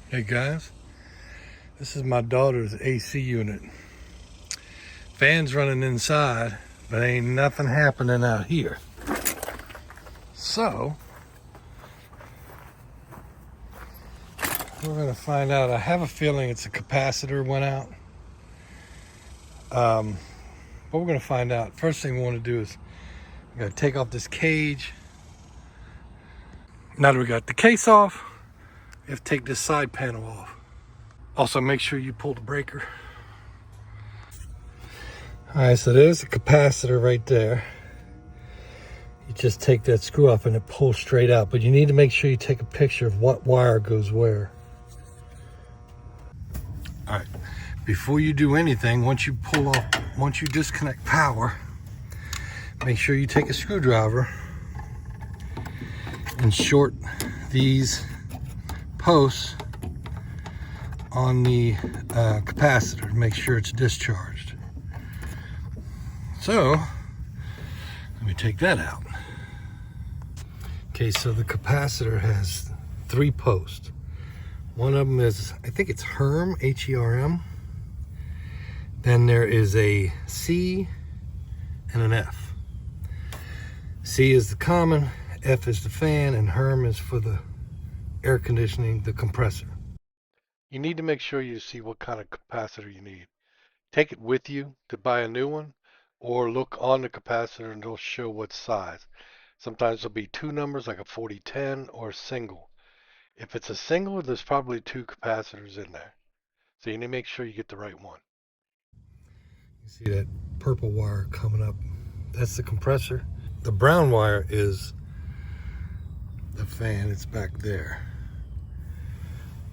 Hey guys, this is my daughter's AC unit. Fans running inside, but ain't nothing happening out here. So, we're gonna find out. I have a feeling it's a capacitor went out. But we're gonna find out. First thing we wanna do is we gotta take off this cage. Now that we got the case off, we have to take this side panel off. Also, make sure you pull the breaker. All right, so there's a capacitor right there. You just take that screw off and it pulls straight out, but you need to make sure you take a picture of what wire goes where. All right, before you do anything, once you disconnect power, make sure you take a screwdriver and short these posts on the capacitor to make sure it's discharged. So let me take that out. Okay, so the capacitor has 3 posts. One of them is, I think it's HERM, H-E-R-M. Then there is a C and an F. C is the common, F is the fan, and HERM is for the air conditioning, the compressor. You need to make sure you see what kind of capacitor you need. Take it with you to buy a new one, or look on the capacitor and it'll show what size. Sometimes there'll be 2 numbers like a 4010 or a single. If it's a single, there's probably 2 capacitors in there. So you need to make sure you get the right one. You see that purple wire coming up? That's the compressor. The brown wire is the fan. It's back there.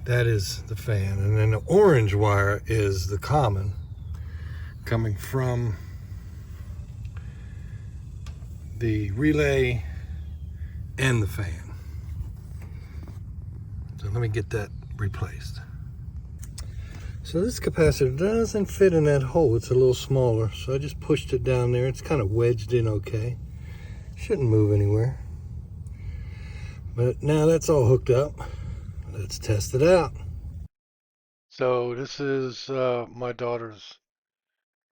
That is the fan. And then the orange wire is the common, coming from the relay and the fan. So let me get that replaced. So this capacitor doesn't fit in that hole. It's a little smaller. So I just pushed it down there. It's kind of wedged in okay. Shouldn't move anywhere. But now that's all hooked up. Let's test it out. So this is my daughter's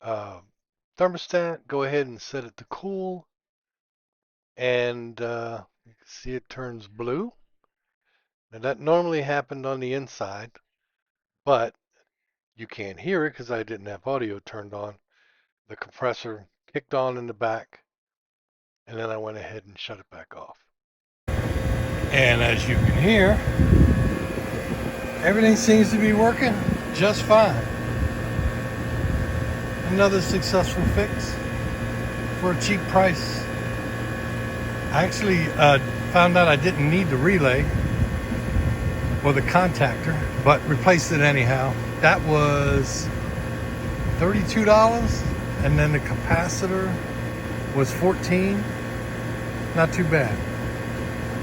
thermostat. Go ahead and set it to cool. And you can see it turns blue. Now that normally happened on the inside, but you can't hear it because I didn't have audio turned on. The compressor kicked on in the back, and then I went ahead and shut it back off. And as you can hear, everything seems to be working just fine. Another successful fix for a cheap price. I actually found out I didn't need the relay or the contactor, but replaced it anyhow. That was $32, and then the capacitor was $14. Not too bad.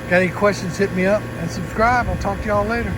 Got any questions, hit me up and subscribe. I'll talk to y'all later.